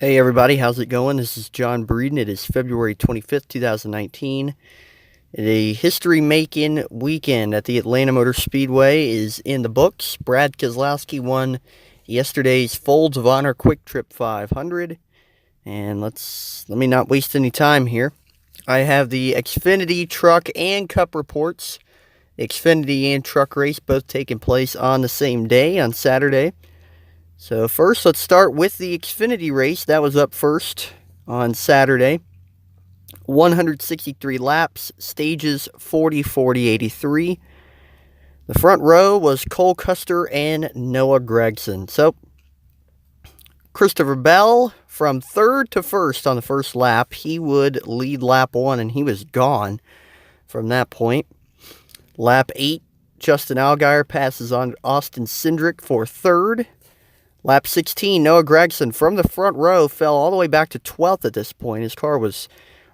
Hey everybody, how's it going? This is John Breeden. It is February 25th, 2019. A history-making weekend at the Atlanta Motor Speedway is in the books. Brad Keselowski won yesterday's Folds of Honor Quiktrip 500. And let me not waste any time here. I have the Xfinity Truck and Cup reports. The Xfinity and Truck race both taking place on the same day, on Saturday. So first, let's start with the Xfinity race. That was up first on Saturday. 163 laps, stages 40, 40, 83. The front row was Cole Custer and Noah Gragson. So, Christopher Bell from third to first on the first lap. He would lead lap 1, and he was gone from that point. Lap 8, Justin Allgaier passes on Austin Cindric for third. Lap 16, Noah Gragson from the front row fell all the way back to 12th at this point. His car was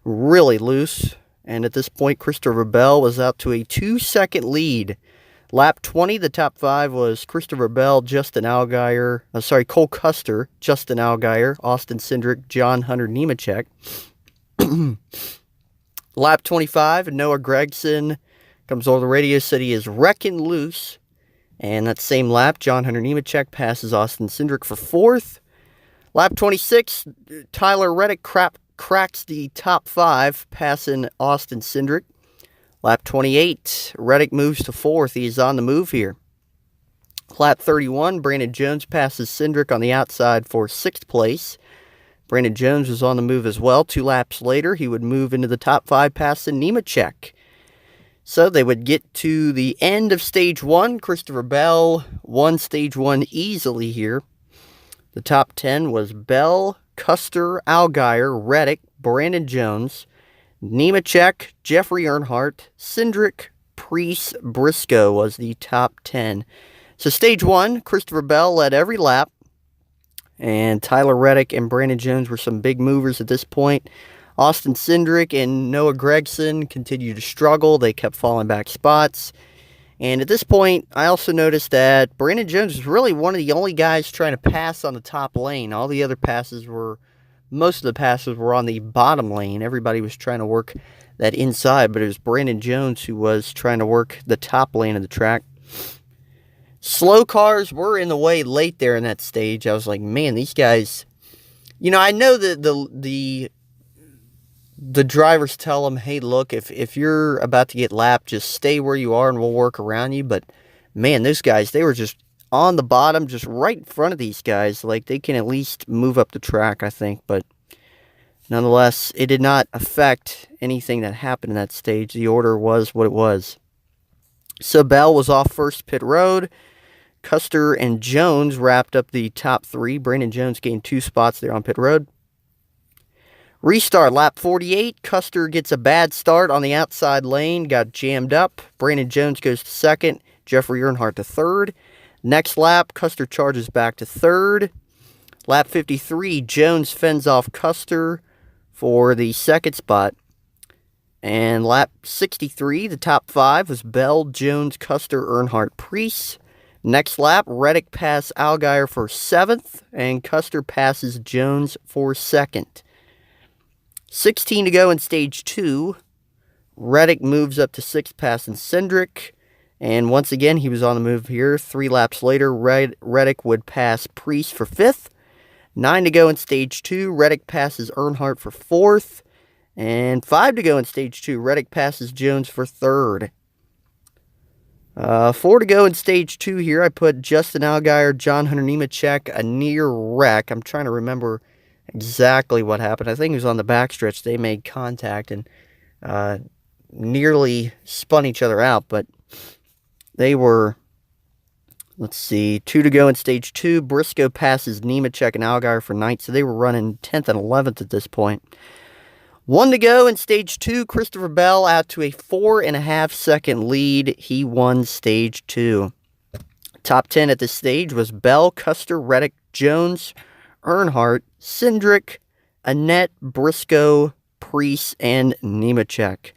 really loose, and at this point, Christopher Bell was out to a 2-second lead. Lap 20, the top 5 was Christopher Bell, Cole Custer, Justin Allgaier, Austin Cindric, John Hunter Nemechek. Lap 25, Noah Gragson comes over the radio, said he is wrecking loose. And that same lap, John Hunter Nemechek passes Austin Cindric for fourth. Lap 26, Tyler Reddick cracks the top 5, passing Austin Cindric. Lap 28, Reddick moves to fourth. He is on the move here. Lap 31, Brandon Jones passes Cindric on the outside for 6th place. Brandon Jones was on the move as well. 2 laps later, he would move into the top 5, passing Nemechek. So they would get to the end of Stage 1. Christopher Bell won Stage 1 easily here. The top 10 was Bell, Custer, Allgaier, Reddick, Brandon Jones, Nemechek, Jeffrey Earnhardt, Cindric, Preece, Briscoe was the top 10. So Stage 1, Christopher Bell led every lap. And Tyler Reddick and Brandon Jones were some big movers at this point. Austin Cindric and Noah Gragson continued to struggle. They kept falling back spots. And at this point, I also noticed that Brandon Jones was really one of the only guys trying to pass on the top lane. Most of the passes were on the bottom lane. Everybody was trying to work that inside, but it was Brandon Jones who was trying to work the top lane of the track. Slow cars were in the way late there in that stage. I was like, man, these guys... I know that the drivers tell them, hey, look, if you're about to get lapped, just stay where you are and we'll work around you. But, man, those guys, they were just on the bottom, just right in front of these guys. Like, they can at least move up the track, I think. But, nonetheless, it did not affect anything that happened in that stage. The order was what it was. So, Bell was off first pit road. Custer and Jones wrapped up the top 3. Brandon Jones gained 2 spots there on pit road. Restart, lap 48. Custer gets a bad start on the outside lane, got jammed up. Brandon Jones goes to second. Jeffrey Earnhardt to third. Next lap, Custer charges back to third. Lap 53, Jones fends off Custer for the second spot. And lap 63, the top 5 was Bell, Jones, Custer, Earnhardt, Preece. Next lap, Reddick passed Allgaier for 7th, and Custer passes Jones for 2nd. 16 to go in Stage 2. Reddick moves up to 6th, passing Cindric. And once again, he was on the move here. 3 laps later, Reddick would pass Preece for 5th. 9 to go in Stage 2. Reddick passes Earnhardt for 4th. And 5 to go in Stage 2. Reddick passes Jones for 3rd. 4 to go in Stage 2 here. I put Justin Allgaier, John Hunter Nemechek, a near wreck. I'm trying to remember exactly what happened. I think it was on the backstretch. They made contact and nearly spun each other out, but they were, let's see, 2 to go in Stage 2. Briscoe passes Nemechek and Allgaier for 9th, so they were running 10th and 11th at this point. 1 to go in Stage 2. Christopher Bell out to a 4.5-second lead. He won Stage 2. Top 10 at this stage was Bell, Custer, Reddick, Jones, Earnhardt, Cindric, Annett, Briscoe, Preece, and Nemechek.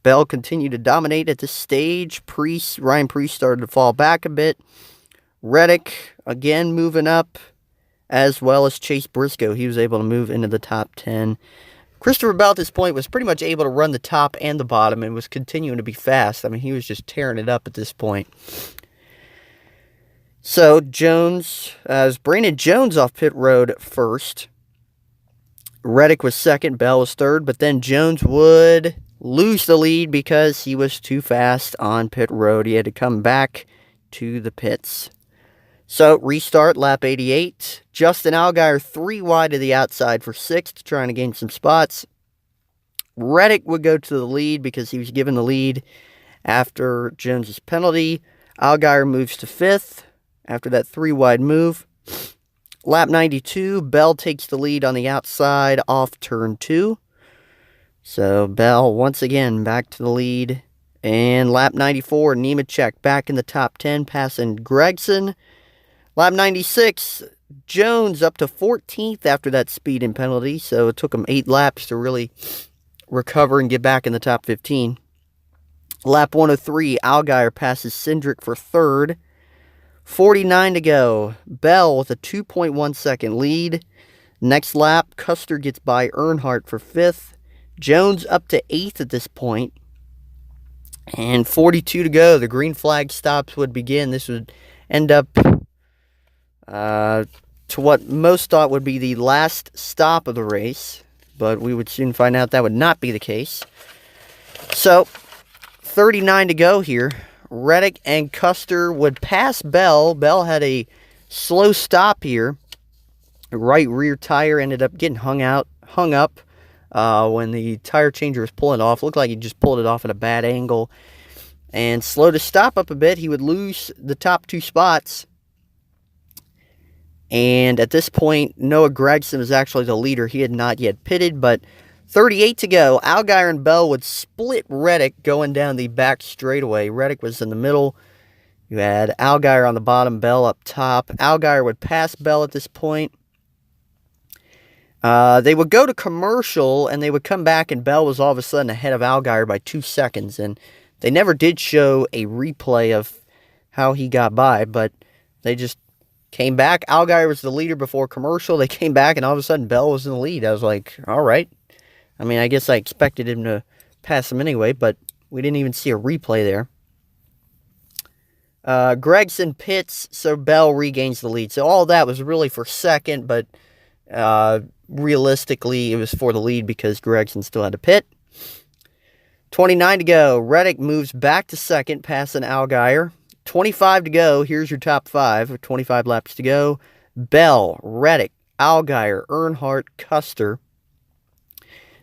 Bell continued to dominate at this stage. Ryan Preece started to fall back a bit. Reddick, again, moving up. as well as Chase Briscoe. He was able to move into the top 10. Christopher Bell at this point was pretty much able to run the top and the bottom and was continuing to be fast. I mean, he was just tearing it up at this point. So, Brandon Jones off pit road first. Reddick was second, Bell was third, but then Jones would lose the lead because he was too fast on pit road. He had to come back to the pits. So, restart, lap 88. Justin Allgaier 3 wide to the outside for 6th, trying to gain some spots. Reddick would go to the lead because he was given the lead after Jones's penalty. Allgaier moves to 5th after that 3 wide move. Lap 92, Bell takes the lead on the outside off turn 2. So, Bell once again back to the lead. And lap 94, Nemechek back in the top 10, passing Gregson. Lap 96, Jones up to 14th after that speeding penalty, so it took him 8 laps to really recover and get back in the top 15. Lap 103, Allgaier passes Cindric for 3rd. 49 to go. Bell with a 2.1 second lead. Next lap, Custer gets by Earnhardt for 5th. Jones up to 8th at this point. And 42 to go. The green flag stops would begin. This would end up to what most thought would be the last stop of the race, but we would soon find out that would not be the case. So, 39 to go here. Reddick and Custer would pass Bell. Bell had a slow stop here. The right rear tire ended up getting hung up when the tire changer was pulling off. Looked like he just pulled it off at a bad angle. And slow to stop up a bit. He would lose the top 2 spots. And at this point, Noah Gragson was actually the leader. He had not yet pitted, but 38 to go. Allgaier and Bell would split Reddick going down the back straightaway. Reddick was in the middle. You had Allgaier on the bottom, Bell up top. Allgaier would pass Bell at this point. They would go to commercial, and they would come back, and Bell was all of a sudden ahead of Allgaier by 2 seconds. And they never did show a replay of how he got by, but they just came back. Allgaier was the leader before commercial. They came back, and all of a sudden, Bell was in the lead. I was like, all right. I mean, I guess I expected him to pass him anyway, but we didn't even see a replay there. Gregson pits, so Bell regains the lead. So all that was really for second, but realistically, it was for the lead because Gregson still had to pit. 29 to go. Reddick moves back to second, passing Allgaier. 25 to go. Here's your top 5. 25 laps to go. Bell, Reddick, Allgaier, Earnhardt, Custer.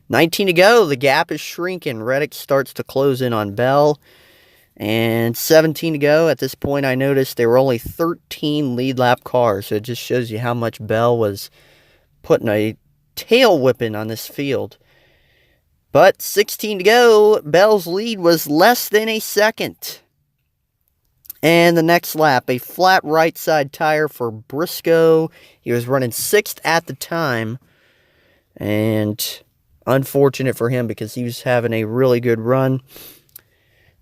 19 to go. The gap is shrinking. Reddick starts to close in on Bell. And 17 to go. At this point, I noticed there were only 13 lead lap cars. So it just shows you how much Bell was putting a tail whipping on this field. But 16 to go. Bell's lead was less than a second. And the next lap, a flat right side tire for Briscoe. He was running 6th at the time. And unfortunate for him because he was having a really good run.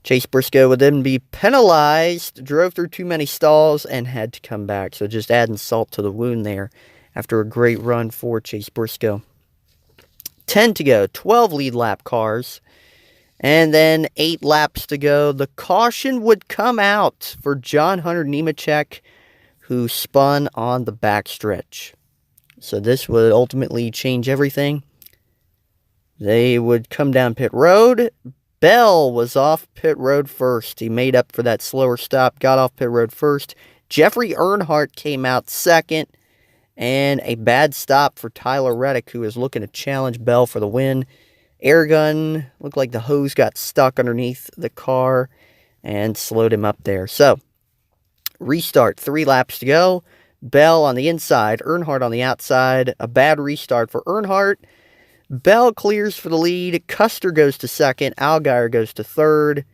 Chase Briscoe would then be penalized, drove through too many stalls, and had to come back. So just adding salt to the wound there after a great run for Chase Briscoe. 10 to go, 12 lead lap cars. And then 8 laps to go. The caution would come out for John Hunter Nemechek, who spun on the backstretch. So this would ultimately change everything. They would come down pit road. Bell was off pit road first. He made up for that slower stop, got off pit road first. Jeffrey Earnhardt came out second. And a bad stop for Tyler Reddick, who was looking to challenge Bell for the win. Air gun, looked like the hose got stuck underneath the car and slowed him up there. So, restart, 3 laps to go. Bell on the inside, Earnhardt on the outside. A bad restart for Earnhardt. Bell clears for the lead. Custer goes to second. Allgaier goes to third.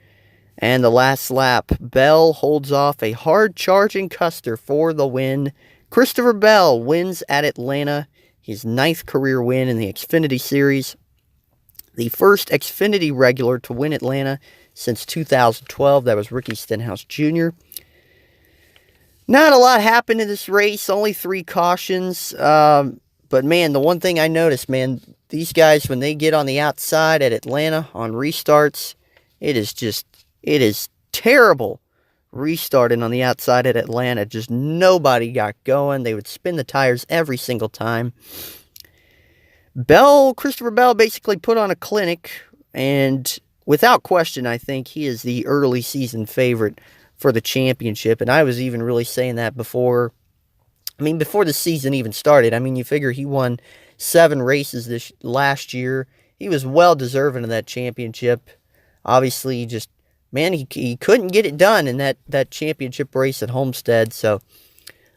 And the last lap, Bell holds off a hard-charging Custer for the win. Christopher Bell wins at Atlanta, his 9th career win in the Xfinity Series. The first Xfinity regular to win Atlanta since 2012. That was Ricky Stenhouse Jr. Not a lot happened in this race, only 3 cautions. But man, the one thing I noticed, man, these guys, when they get on the outside at Atlanta on restarts, it is terrible restarting on the outside at Atlanta. Just nobody got going. They would spin the tires every single time. Christopher Bell basically put on a clinic, and without question, I think he is the early season favorite for the championship. And I was even really saying that before the season even started. You figure he won 7 races this last year. He was well deserving of that championship. Obviously, just, man, he couldn't get it done in that championship race at Homestead. So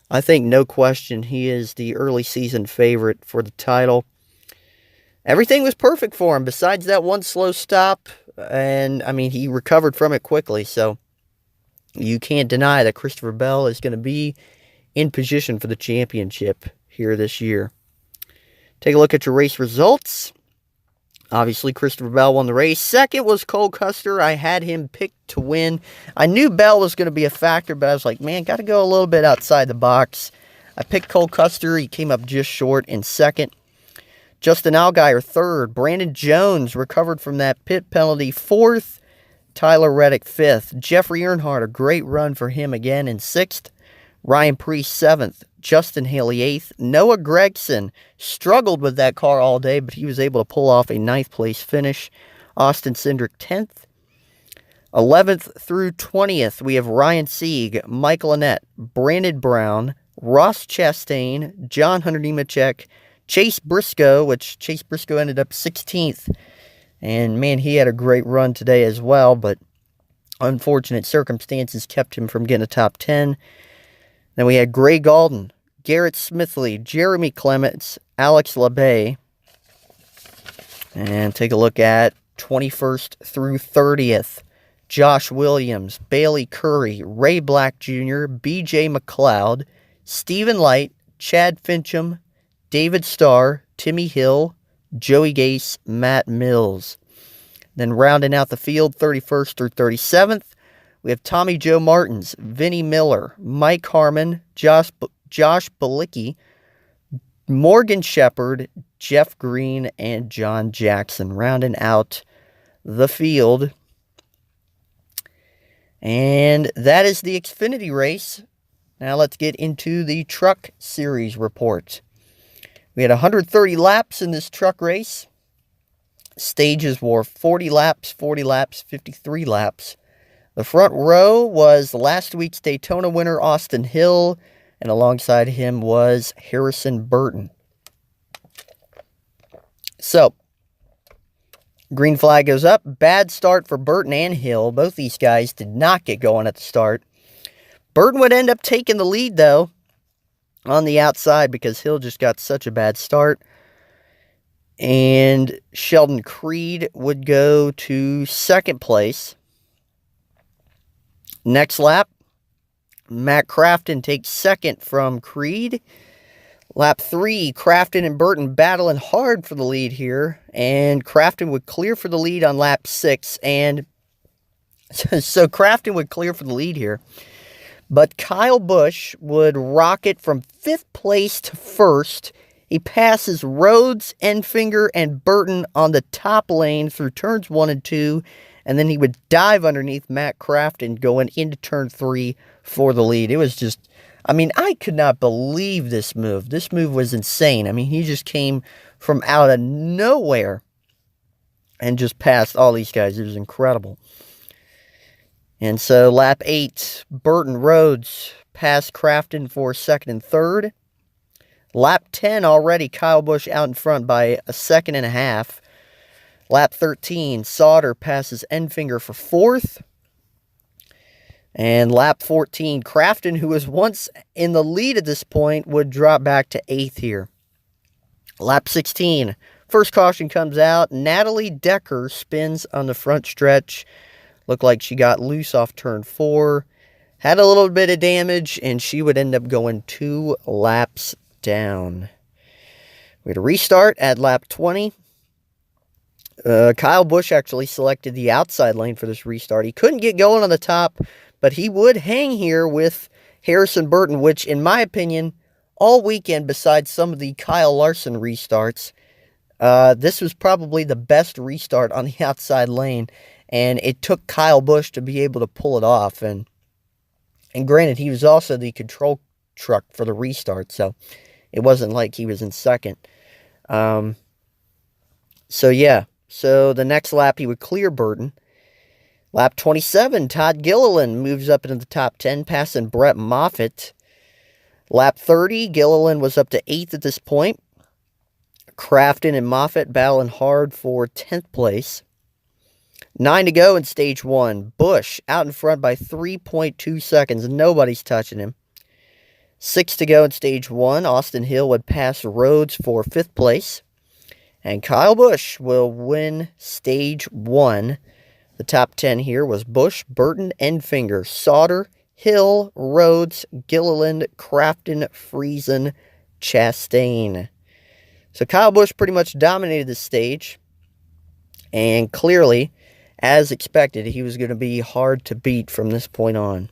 I think no question he is the early season favorite for the title. Everything was perfect for him besides that one slow stop. And, he recovered from it quickly. So you can't deny that Christopher Bell is going to be in position for the championship here this year. Take a look at your race results. Obviously, Christopher Bell won the race. Second was Cole Custer. I had him picked to win. I knew Bell was going to be a factor, but I was like, man, got to go a little bit outside the box. I picked Cole Custer. He came up just short in second. Justin Allgaier, third. Brandon Jones recovered from that pit penalty, fourth. Tyler Reddick, fifth. Jeffrey Earnhardt, a great run for him again in sixth. Ryan Preece, seventh. Justin Haley, eighth. Noah Gragson struggled with that car all day, but he was able to pull off a ninth place finish. Austin Cindric, 10th. 11th through 20th, we have Ryan Sieg, Michael Annett, Brandon Brown, Ross Chastain, John Hunter Nemechek, Chase Briscoe, which Chase Briscoe ended up 16th. And, man, he had a great run today as well, but unfortunate circumstances kept him from getting a top 10. Then we had Gray Galton, Garrett Smithley, Jeremy Clements, Alex LeBay. And take a look at 21st through 30th. Josh Williams, Bailey Curry, Ray Black Jr., B.J. McLeod, Stephen Light, Chad Fincham, David Starr, Timmy Hill, Joey Gase, Matt Mills. Then rounding out the field, 31st through 37th, we have Tommy Joe Martins, Vinnie Miller, Mike Harmon, Josh Balicki, Morgan Shepherd, Jeff Green, and John Jackson rounding out the field. And that is the Xfinity race. Now let's get into the Truck Series report. We had 130 laps in this truck race. Stages were 40 laps, 53 laps. The front row was last week's Daytona winner, Austin Hill, and alongside him was Harrison Burton. So, green flag goes up. Bad start for Burton and Hill. Both these guys did not get going at the start. Burton would end up taking the lead, though, on the outside because Hill just got such a bad start. And Sheldon Creed would go to second place. Next lap, Matt Crafton takes second from Creed. Lap 3, Crafton and Burton battling hard for the lead here. And Crafton would clear for the lead on lap 6. And so Crafton would clear for the lead here. But Kyle Busch would rocket from 5th place to 1st. He passes Rhodes, Enfinger, and Burton on the top lane through turns 1 and 2. And then he would dive underneath Matt Crafton going into turn 3 for the lead. It was just, I could not believe this move. This move was insane. He just came from out of nowhere and just passed all these guys. It was incredible. And so lap 8, Burton Rhodes passed Crafton for second and third. Lap 10 already, Kyle Busch out in front by a second and a half. Lap 13, Sauter passes Enfinger for fourth. And lap 14, Crafton, who was once in the lead at this point, would drop back to 8th here. Lap 16, first caution comes out. Natalie Decker spins on the front stretch. Looked like she got loose off turn 4. Had a little bit of damage, and she would end up going 2 laps down. We had a restart at lap 20. Kyle Busch actually selected the outside lane for this restart. He couldn't get going on the top, but he would hang here with Harrison Burton, which, in my opinion, all weekend, besides some of the Kyle Larson restarts, this was probably the best restart on the outside lane, and it took Kyle Busch to be able to pull it off. And granted, he was also the control truck for the restart, so it wasn't like he was in second. So the next lap he would clear Burton. Lap 27, Todd Gilliland moves up into the top 10, passing Brett Moffitt. Lap 30, Gilliland was up to 8th at this point. Crafton and Moffitt battling hard for 10th place. 9 to go in stage 1. Busch out in front by 3.2 seconds. Nobody's touching him. 6 to go in stage 1. Austin Hill would pass Rhodes for 5th place. And Kyle Busch will win stage 1. The top 10 here was Busch, Burton, Enfinger, Sauter, Hill, Rhodes, Gilliland, Crafton, Friesen, Chastain. So Kyle Busch pretty much dominated the stage. And clearly, as expected, he was going to be hard to beat from this point on.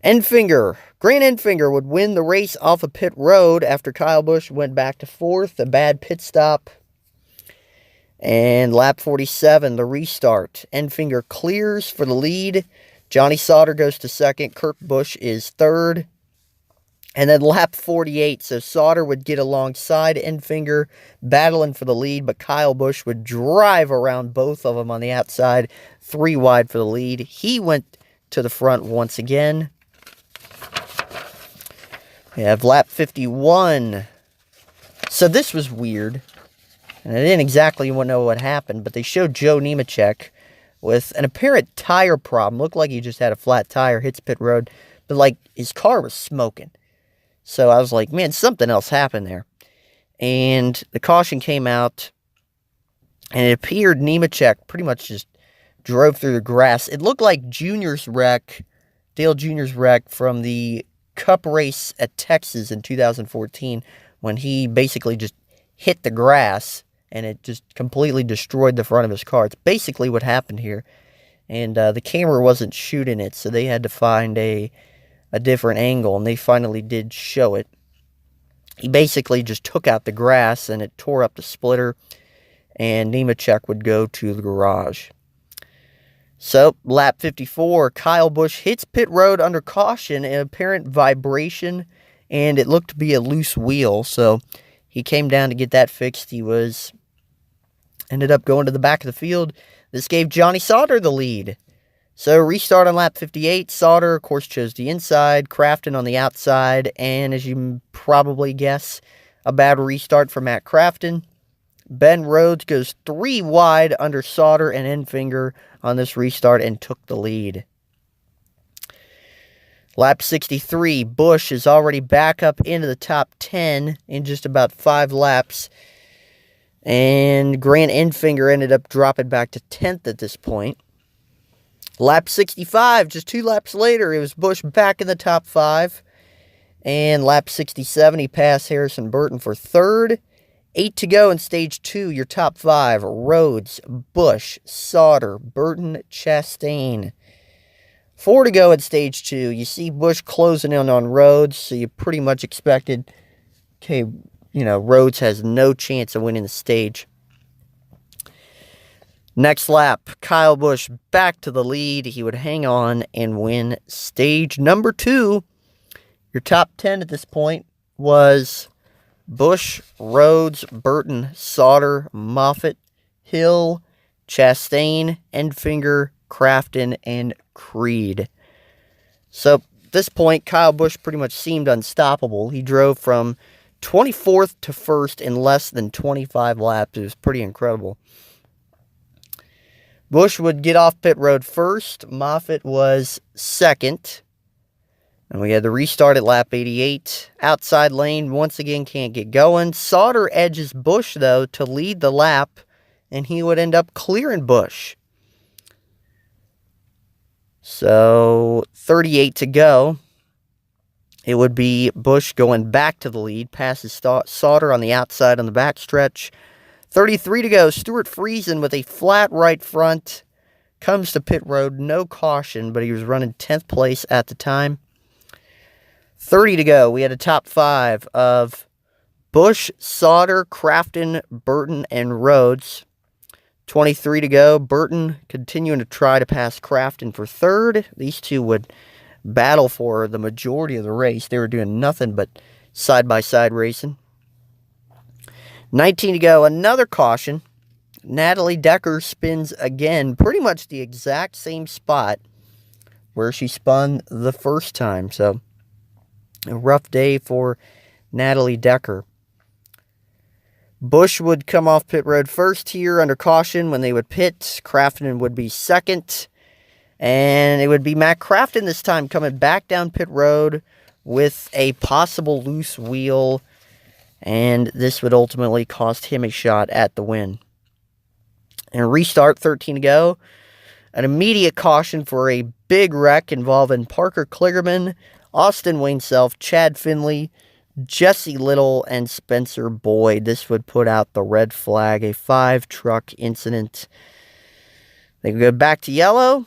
Grant Enfinger would win the race off of pit road after Kyle Busch went back to 4th. A bad pit stop. And lap 47, the restart. Enfinger clears for the lead. Johnny Sauter goes to 2nd. Kurt Busch is 3rd. And then lap 48, so Sauter would get alongside Enfinger, battling for the lead, but Kyle Busch would drive around both of them on the outside, 3 wide for the lead. He went to the front once again. We have lap 51. So this was weird. And I didn't exactly know what happened, but they showed Joe Nemechek with an apparent tire problem. Looked like he just had a flat tire, hits pit road, but like his car was smoking. So I was like, man, something else happened there. And the caution came out, and it appeared Nemechek pretty much just drove through the grass. It looked like Dale Jr.'s wreck from the Cup race at Texas in 2014, when he basically just hit the grass, and it just completely destroyed the front of his car. It's basically what happened here. And the camera wasn't shooting it, so they had to find a different angle, and they finally did show it. He basically just took out the grass, and it tore up the splitter, and Nemechek would go to the garage. So, lap 54, Kyle Busch hits pit road under caution, an apparent vibration, and it looked to be a loose wheel, so he came down to get that fixed. He ended up going to the back of the field. This gave Johnny Sauter the lead. So, restart on lap 58. Sauter, of course, chose the inside. Crafton on the outside. And as you probably guess, a bad restart for Matt Crafton. Ben Rhodes goes 3 wide under Sauter and Enfinger on this restart and took the lead. Lap 63. Busch is already back up into the top 10 in just about 5 laps. And Grant Enfinger ended up dropping back to 10th at this point. Lap 65, just 2 laps later, it was Busch back in the top 5. And lap 67, he passed Harrison Burton for 3rd. 8 to go in stage 2, your top 5. Rhodes, Busch, Sauter, Burton, Chastain. 4 to go in stage 2. You see Busch closing in on Rhodes, so you pretty much expected, okay, Rhodes has no chance of winning the stage. Next lap, Kyle Busch back to the lead. He would hang on and win stage number 2. Your top 10 at this point was Busch, Rhodes, Burton, Sauter, Moffitt, Hill, Chastain, Enfinger, Crafton, and Creed. So at this point, Kyle Busch pretty much seemed unstoppable. He drove from 24th to 1st in less than 25 laps. It was pretty incredible. Busch would get off pit road first. Moffitt was 2nd. And we had the restart at lap 88. Outside lane, once again, can't get going. Sauter edges Busch, though, to lead the lap, and he would end up clearing Busch. So, 38 to go. It would be Busch going back to the lead, passes Sauter on the outside on the backstretch. 33 to go. Stuart Friesen with a flat right front comes to pit road. No caution, but he was running 10th place at the time. 30 to go. We had a top 5 of Busch, Sauter, Crafton, Burton, and Rhodes. 23 to go. Burton continuing to try to pass Crafton for third. These two would battle for the majority of the race. They were doing nothing but side-by-side racing. 19 to go. Another caution. Natalie Decker spins again, pretty much the exact same spot where she spun the first time. So, a rough day for Natalie Decker. Busch would come off pit road first here under caution when they would pit. Crafton would be second. And it would be Matt Crafton this time coming back down pit road with a possible loose wheel. And this would ultimately cost him a shot at the win. And restart, 13 to go. An immediate caution for a big wreck involving Parker Kligerman, Austin Wayne Self, Chad Finley, Jesse Little, and Spencer Boyd. This would put out the red flag, a 5-truck incident. They would go back to yellow.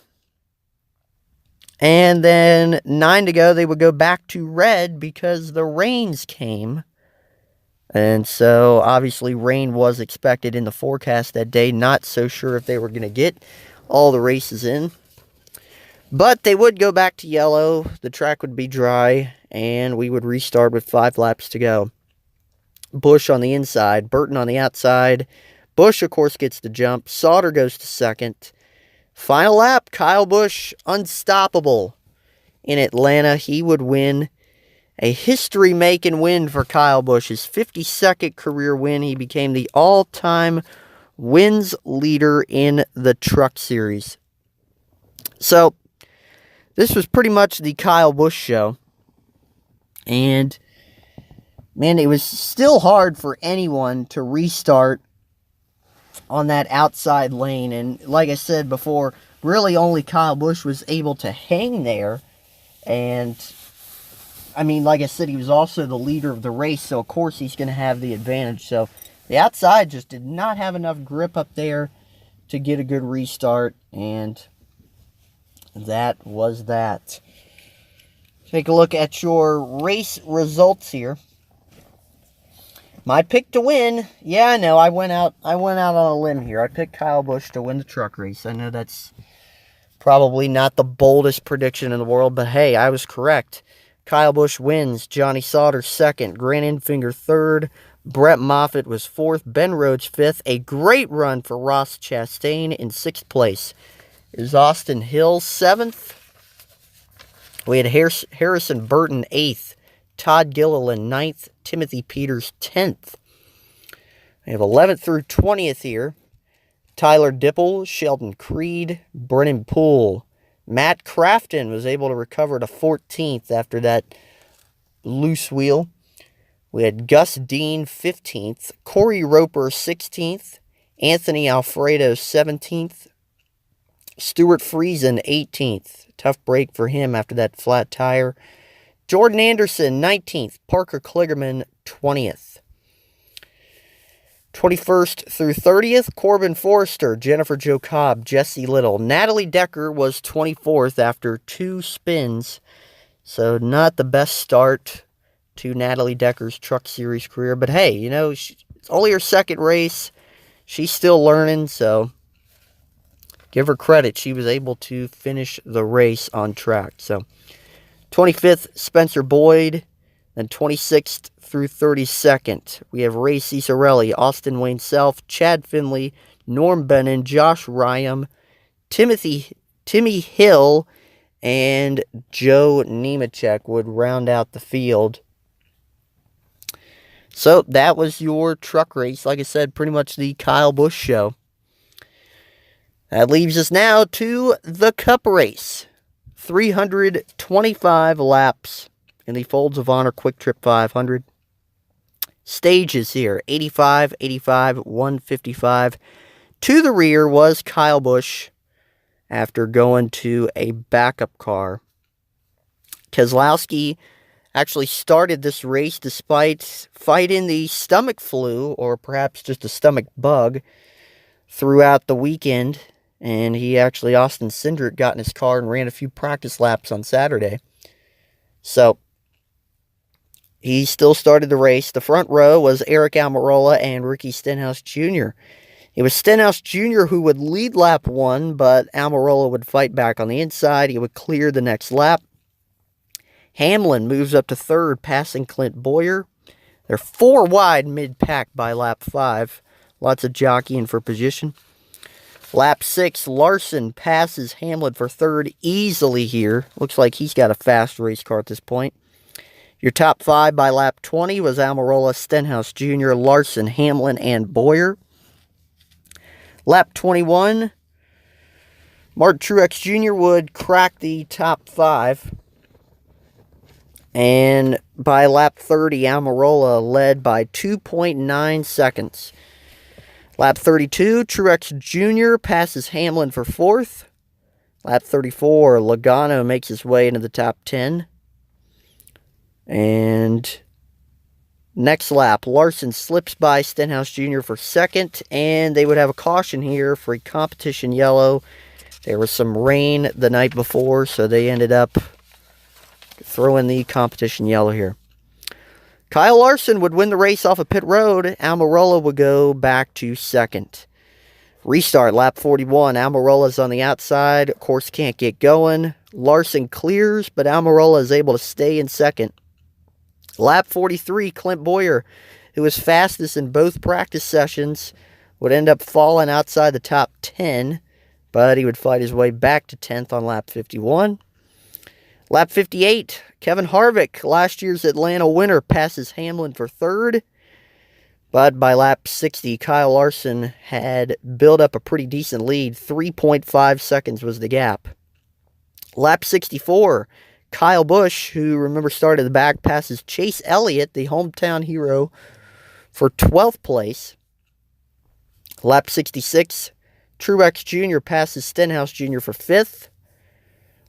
And then 9 to go, they would go back to red because the rains came. And so, obviously, rain was expected in the forecast that day. Not so sure if they were going to get all the races in. But they would go back to yellow. The track would be dry. And we would restart with 5 laps to go. Busch on the inside. Burton on the outside. Busch, of course, gets the jump. Sauter goes to second. Final lap, Kyle Busch, unstoppable in Atlanta. He would win. A history-making win for Kyle Busch. His 52nd career win. He became the all-time wins leader in the Truck Series. So, this was pretty much the Kyle Busch show. And, man, it was still hard for anyone to restart on that outside lane. And like I said before, really only Kyle Busch was able to hang there. And I mean, like I said, he was also the leader of the race, so of course he's going to have the advantage. So the outside just did not have enough grip up there to get a good restart, and that was that. Take a look at your race results here. My pick to win, yeah, I know, I went out on a limb here. I picked Kyle Busch to win the truck race. I know that's probably not the boldest prediction in the world, but hey, I was correct. Kyle Busch wins. Johnny Sauter second. Grant Enfinger third. Brett Moffitt was fourth. Ben Rhodes fifth. A great run for Ross Chastain in sixth place. Is Austin Hill seventh. We had Harrison Burton eighth. Todd Gilliland ninth. Timothy Peters 10th. We have 11th through 20th here. Tyler Dipple, Sheldon Creed, Brennan Poole. Matt Crafton was able to recover to 14th after that loose wheel. We had Gus Dean 15th, Corey Roper 16th, Anthony Alfredo 17th, Stuart Friesen 18th. Tough break for him after that flat tire. Jordan Anderson 19th, Parker Kligerman 20th. 21st through 30th, Corbin Forrester, Jennifer Jo Cobb, Jesse Little. Natalie Decker was 24th after 2 spins. So not the best start to Natalie Decker's Truck Series career. But hey, you know, it's only her second race. She's still learning, so give her credit. She was able to finish the race on track. So 25th, Spencer Boyd. Then 26th through 32nd, we have Ray Ciccarelli, Austin Wayne Self, Chad Finley, Norm Bennon, Josh Ryam, Timmy Hill, and Joe Nemechek would round out the field. So that was your truck race. Like I said, pretty much the Kyle Busch show. That leaves us now to the Cup race. 325 laps in the Folds of Honor Quiktrip 500. Stages here, 85, 85, 155. To the rear was Kyle Busch after going to a backup car. Keselowski actually started this race despite fighting the stomach flu, or perhaps just a stomach bug, throughout the weekend. And he actually, Austin Cindric, got in his car and ran a few practice laps on Saturday. So, he still started the race. The front row was Eric Almirola and Ricky Stenhouse Jr. It was Stenhouse Jr. who would lead lap 1, but Almirola would fight back on the inside. He would clear the next lap. Hamlin moves up to third, passing Clint Boyer. They're 4 wide mid-pack by lap 5. Lots of jockeying for position. Lap 6, Larson passes Hamlin for third easily here. Looks like he's got a fast race car at this point. Your top 5 by lap 20 was Almirola, Stenhouse Jr., Larson, Hamlin, and Boyer. Lap 21, Martin Truex Jr. would crack the top 5. And by lap 30, Almirola led by 2.9 seconds. Lap 32, Truex Jr. passes Hamlin for 4th. Lap 34, Logano makes his way into the top 10. And next lap, Larson slips by Stenhouse Jr. for 2nd, and they would have a caution here for a competition yellow. There was some rain the night before, so they ended up throwing the competition yellow here. Kyle Larson would win the race off of pit road. Almirola would go back to 2nd. Restart, lap 41. Almirola's on the outside. Of course, can't get going. Larson clears, but Almirola is able to stay in 2nd. Lap 43, Clint Boyer, who was fastest in both practice sessions, would end up falling outside the top 10, but he would fight his way back to 10th on lap 51. Lap 58, Kevin Harvick, last year's Atlanta winner, passes Hamlin for 3rd, but by lap 60, Kyle Larson had built up a pretty decent lead. 3.5 seconds was the gap. Lap 64, Kyle Busch, who, remember, started at the back, passes Chase Elliott, the hometown hero, for 12th place. Lap 66, Truex Jr. passes Stenhouse Jr. for 5th.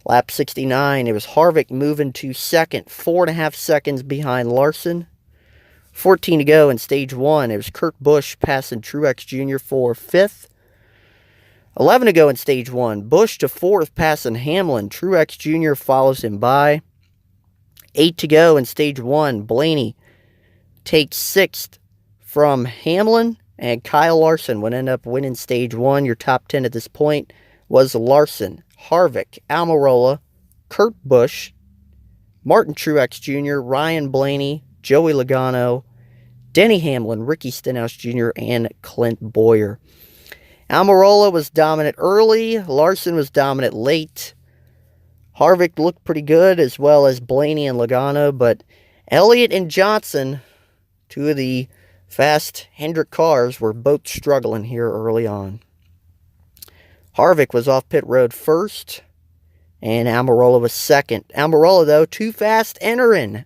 Lap 69, it was Harvick moving to 2nd, 4.5 seconds behind Larson. 14 to go in stage 1, it was Kurt Busch passing Truex Jr. for 5th. 11 to go in stage 1. Busch to 4th, passing Hamlin. Truex Jr. follows him by. 8 to go in stage 1. Blaney takes 6th from Hamlin, and Kyle Larson would end up winning stage 1. Your top 10 at this point was Larson, Harvick, Almirola, Kurt Busch, Martin Truex Jr., Ryan Blaney, Joey Logano, Denny Hamlin, Ricky Stenhouse Jr., and Clint Boyer. Almirola was dominant early. Larson was dominant late. Harvick looked pretty good, as well as Blaney and Logano, but Elliott and Johnson, 2 of the fast Hendrick cars, were both struggling here early on. Harvick was off pit road 1st, and Almirola was 2nd. Almirola, though, too fast entering.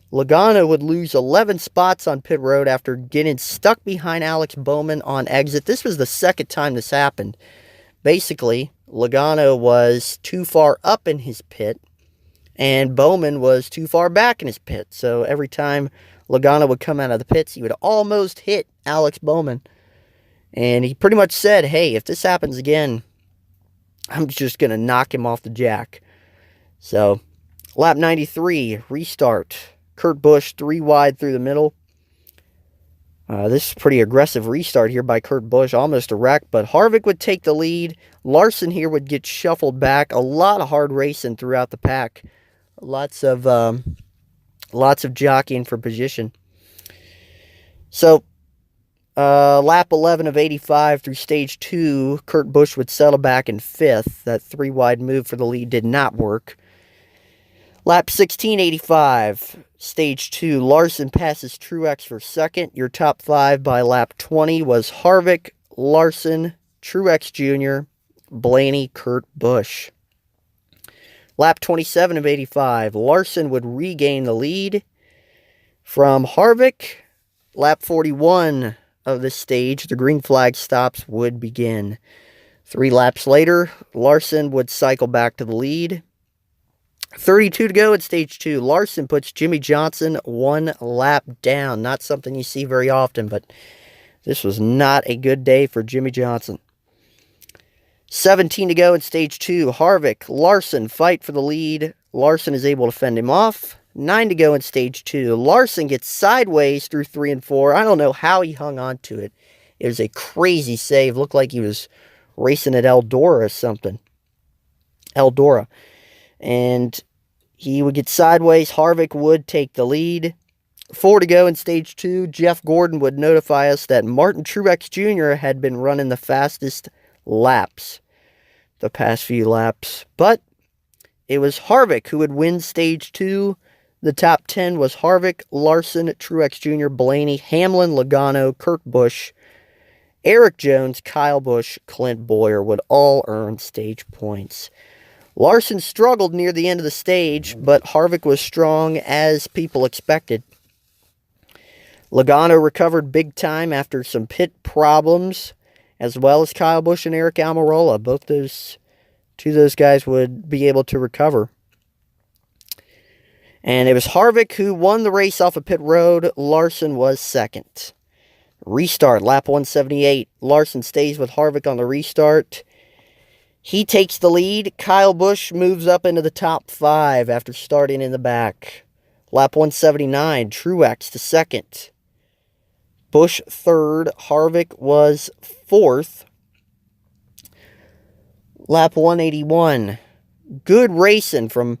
Logano would lose 11 spots on pit road after getting stuck behind Alex Bowman on exit. This was the 2nd time this happened. Basically, Logano was too far up in his pit, and Bowman was too far back in his pit. So every time Logano would come out of the pits, he would almost hit Alex Bowman. And he pretty much said, hey, if this happens again, I'm just going to knock him off the jack. So, lap 93, restart. Kurt Busch 3 wide through the middle. This is a pretty aggressive restart here by Kurt Busch, almost a wreck, but Harvick would take the lead. Larson here would get shuffled back. A lot of hard racing throughout the pack. Lots of jockeying for position. So, lap 11 of 85 through stage 2, Kurt Busch would settle back in 5th. That 3 wide move for the lead did not work. Lap 1685, stage 2, Larson passes Truex for 2nd. Your top 5 by lap 20 was Harvick, Larson, Truex Jr., Blaney, Kurt Busch. Lap 27 of 85, Larson would regain the lead from Harvick. Lap 41 of this stage, the green flag stops would begin. 3 laps later, Larson would cycle back to the lead. 32 to go in stage 2. Larson puts Jimmy Johnson 1 lap down. Not something you see very often, but this was not a good day for Jimmy Johnson. 17 to go in stage 2. Harvick, Larson fight for the lead. Larson is able to fend him off. 9 to go in stage 2. Larson gets sideways through 3 and 4. I don't know how he hung on to it. It was a crazy save. Looked like he was racing at Eldora or something. Eldora. And he would get sideways. Harvick would take the lead. 4 to go in stage 2. Jeff Gordon would notify us that Martin Truex Jr. had been running the fastest laps the past few laps. But it was Harvick who would win stage 2. The top 10 was Harvick, Larson, Truex Jr., Blaney, Hamlin, Logano, Kurt Busch, Eric Jones, Kyle Busch, Clint Bowyer would all earn stage points. Larson struggled near the end of the stage, but Harvick was strong as people expected. Logano recovered big time after some pit problems, as well as Kyle Busch and Eric Almirola. Both two of those guys would be able to recover. And it was Harvick who won the race off of pit road. Larson was second. Restart, lap 178. Larson stays with Harvick on the restart. He takes the lead. Kyle Busch moves up into the top 5 after starting in the back. Lap 179, Truex to second. Busch third. Harvick was fourth. Lap 181. Good racing from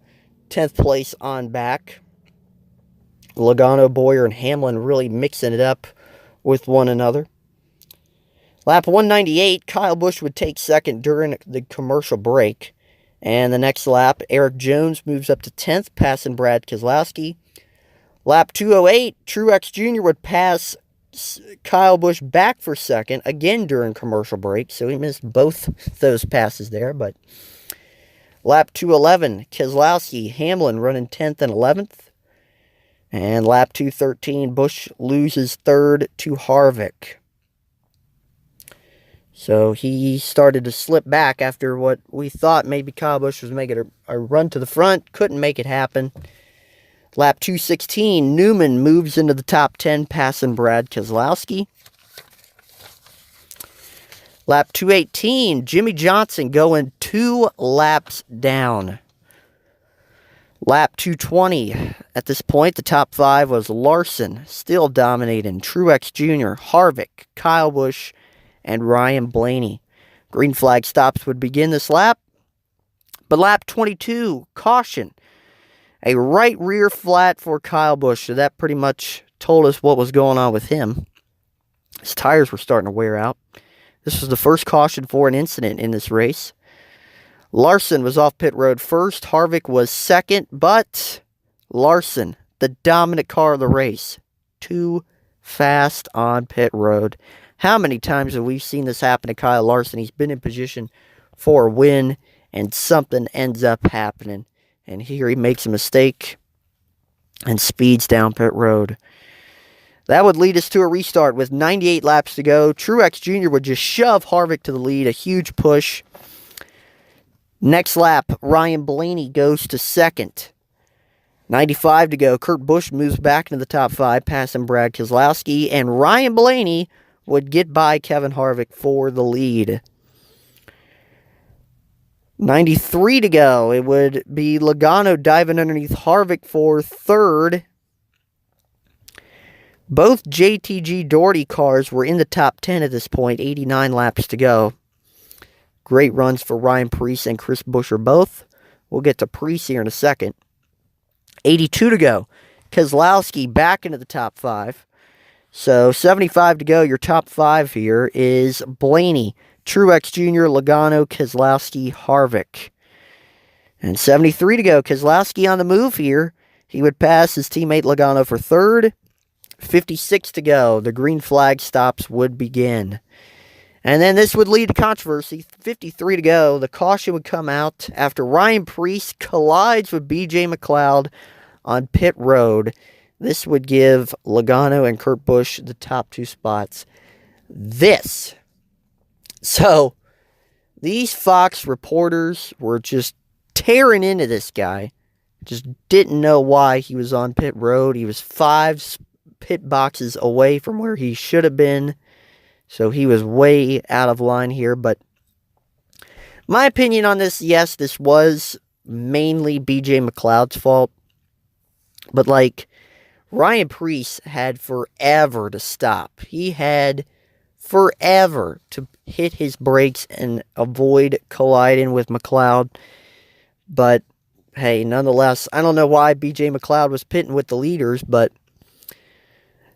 10th place on back. Logano, Bowyer, and Hamlin really mixing it up with one another. Lap 198, Kyle Busch would take second during the commercial break. And the next lap, Eric Jones moves up to 10th, passing Brad Keselowski. Lap 208, Truex Jr. would pass Kyle Busch back for second, again during commercial break. So he missed both those passes there. But lap 211, Keselowski, Hamlin running 10th and 11th. And lap 213, Busch loses third to Harvick. So he started to slip back after what we thought maybe Kyle Busch was making a run to the front. Couldn't make it happen. Lap 216, Newman moves into the top 10, passing Brad Keselowski. Lap 218, Jimmy Johnson going 2 laps down. Lap 220, at this point, the top 5 was Larson, still dominating, Truex Jr., Harvick, Kyle Busch, and Ryan Blaney. Green flag stops would begin this lap. But lap 22, caution. A right rear flat for Kyle Busch, so that pretty much told us what was going on with him. His tires were starting to wear out. This was the first caution for an incident in this race. Larson was off pit road first. Harvick was second, but Larson, the dominant car of the race, too fast on pit road. How many times have we seen this happen to Kyle Larson? He's been in position for a win, and something ends up happening. And here he makes a mistake and speeds down pit road. That would lead us to a restart with 98 laps to go. Truex Jr. would just shove Harvick to the lead, a huge push. Next lap, Ryan Blaney goes to second. 95 to go. Kurt Busch moves back into the top 5, passing Brad Keselowski, and Ryan Blaney would get by Kevin Harvick for the lead. 93 to go. It would be Logano diving underneath Harvick for third. Both JTG Doherty cars were in the top 10 at this point, 89 laps to go. Great runs for Ryan Preece and Chris Buescher both. We'll get to Preece here in a second. 82 to go. Keselowski back into the top 5. So 75 to go. Your top 5 here is Blaney, Truex Jr., Logano, Keselowski, Harvick. And 73 to go. Keselowski on the move here. He would pass his teammate Logano for third. 56 to go. The green flag stops would begin. And then this would lead to controversy. 53 to go. The caution would come out after Ryan Preece collides with B.J. McLeod on pit road. This would give Logano and Kurt Busch the top 2 spots. So, these Fox reporters were just tearing into this guy. Just didn't know why he was on pit road. He was 5 pit boxes away from where he should have been. So he was way out of line here. But my opinion on this, yes, this was mainly B.J. McLeod's fault. But, like, Ryan Preece had forever to stop. He had forever to hit his brakes and avoid colliding with McLeod. But, hey, nonetheless, I don't know why BJ McLeod was pitting with the leaders, but...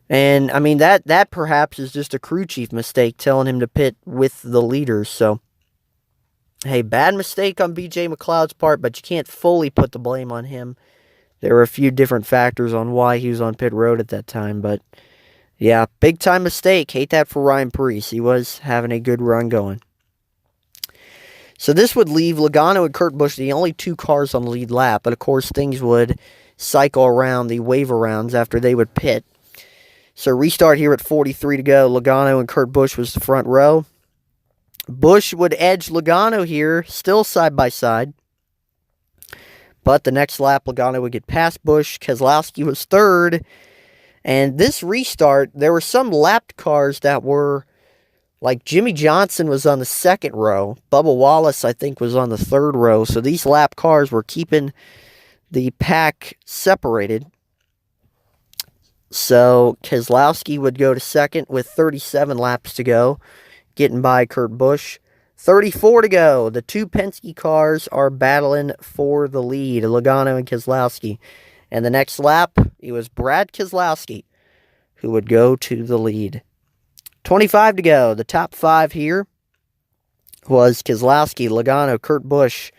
And, I mean, that perhaps is just a crew chief mistake telling him to pit with the leaders. So, hey, bad mistake on BJ McLeod's part, but you can't fully put the blame on him. There were a few different factors on why he was on pit road at that time. But, yeah, big-time mistake. Hate that for Ryan Preece. He was having a good run going. So this would leave Logano and Kurt Busch the only two cars on the lead lap. But, of course, things would cycle around the waiver rounds after they would pit. So restart here at 43 to go. Logano and Kurt Busch was the front row. Busch would edge Logano here, still side by side. But the next lap, Logano would get past Busch. Keselowski was third. And this restart, there were some lapped cars that were, like Jimmy Johnson was on the second row. Bubba Wallace, I think, was on the third row. So these lap cars were keeping the pack separated. So Keselowski would go to second with 37 laps to go, getting by Kurt Busch. 34 to go. The two Penske cars are battling for the lead, Logano and Keselowski. And the next lap, it was Brad Keselowski who would go to the lead. 25 to go. The top five here was Keselowski, Logano, Kurt Busch,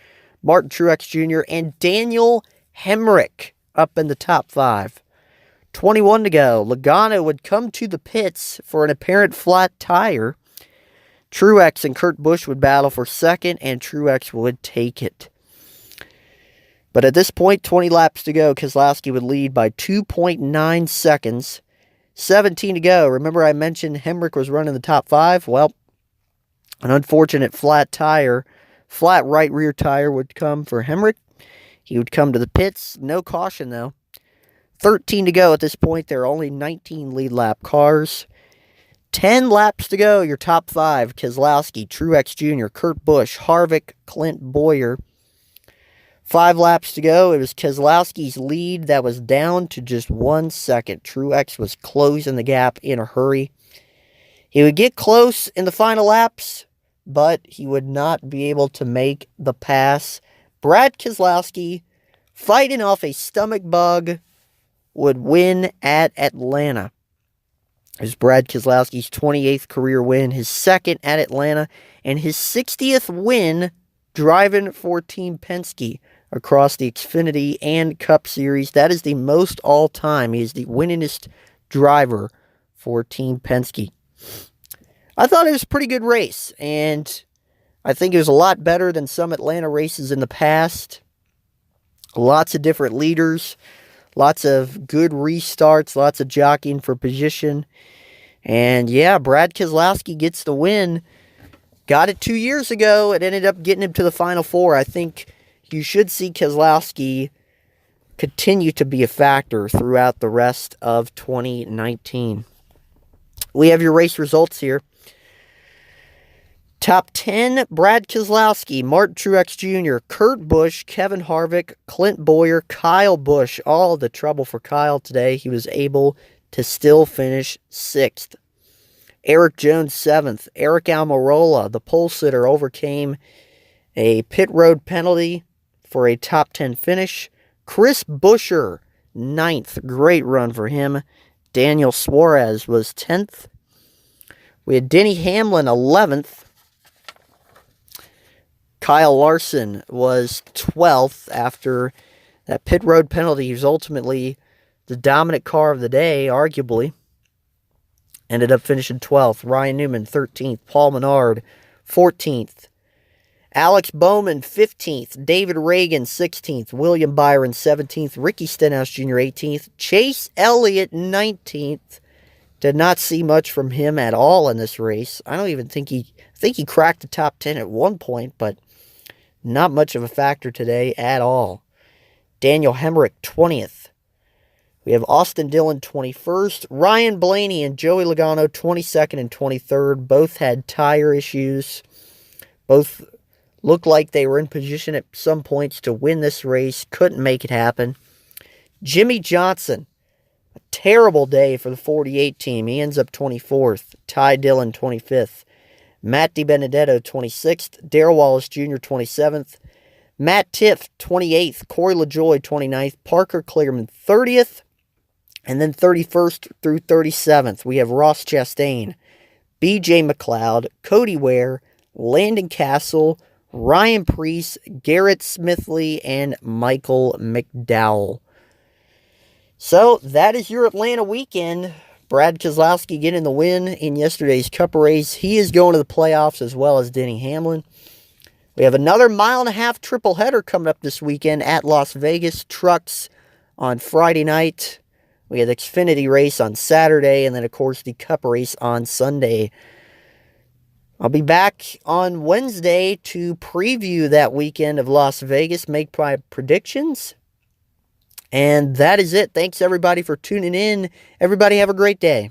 Martin Truex Jr., and Daniel Hemrick up in the top five. 21 to go. Logano would come to the pits for an apparent flat tire. Truex and Kurt Busch would battle for second, and Truex would take it. But at this point, 20 laps to go, Keselowski would lead by 2.9 seconds. 17 to go. Remember I mentioned Hemrick was running the top five? Well, an unfortunate flat right rear tire would come for Hemrick. He would come to the pits. No caution, though. 13 to go at this point. There are only 19 lead lap cars. 10 laps to go. Your top five. Keselowski, Truex Jr., Kurt Busch, Harvick, Clint Bowyer. 5 laps to go. It was Keselowski's lead that was down to just 1 second. Truex was closing the gap in a hurry. He would get close in the final laps, but he would not be able to make the pass. Brad Keselowski, fighting off a stomach bug, would win at Atlanta. It was Brad Keselowski's 28th career win, his second at Atlanta, and his 60th win driving for Team Penske across the Xfinity and Cup Series. That is the most all-time. He is the winningest driver for Team Penske. I thought it was a pretty good race, and I think it was a lot better than some Atlanta races in the past. Lots of different leaders. Lots of good restarts, lots of jockeying for position. And yeah, Brad Keselowski gets the win. Got it 2 years ago. It ended up getting him to the Final Four. I think you should see Keselowski continue to be a factor throughout the rest of 2019. We have your race results here. Top 10, Brad Keselowski, Martin Truex Jr., Kurt Busch, Kevin Harvick, Clint Bowyer, Kyle Busch. All the trouble for Kyle today. He was able to still finish 6th. Eric Jones, 7th. Eric Almirola, the pole sitter, overcame a pit road penalty for a top 10 finish. Chris Buescher, 9th. Great run for him. Daniel Suarez was 10th. We had Denny Hamlin, 11th. Kyle Larson was 12th after that pit road penalty. He was ultimately the dominant car of the day, arguably. Ended up finishing 12th. Ryan Newman, 13th. Paul Menard, 14th. Alex Bowman, 15th. David Reagan, 16th. William Byron, 17th. Ricky Stenhouse Jr., 18th. Chase Elliott, 19th. Did not see much from him at all in this race. I don't even think he cracked the top 10 at one point, but not much of a factor today at all. Daniel Hemrick, 20th. We have Austin Dillon, 21st. Ryan Blaney and Joey Logano, 22nd and 23rd. Both had tire issues. Both looked like they were in position at some points to win this race. Couldn't make it happen. Jimmy Johnson, a terrible day for the 48 team. He ends up 24th. Ty Dillon, 25th. Matt DiBenedetto, 26th. Darrell Wallace Jr., 27th. Matt Tiff, 28th. Corey LaJoy, 29th. Parker Kligerman, 30th. And then 31st through 37th, we have Ross Chastain, BJ McLeod, Cody Ware, Landon Castle, Ryan Preece, Garrett Smithley, and Michael McDowell. So that is your Atlanta weekend. Brad Keselowski getting the win in yesterday's Cup race. He is going to the playoffs as well as Denny Hamlin. We have another 1.5 mile triple header coming up this weekend at Las Vegas. Trucks on Friday night. We have the Xfinity race on Saturday, and then, of course, the Cup race on Sunday. I'll be back on Wednesday to preview that weekend of Las Vegas, make my predictions. And that is it. Thanks, everybody, for tuning in. Everybody have a great day.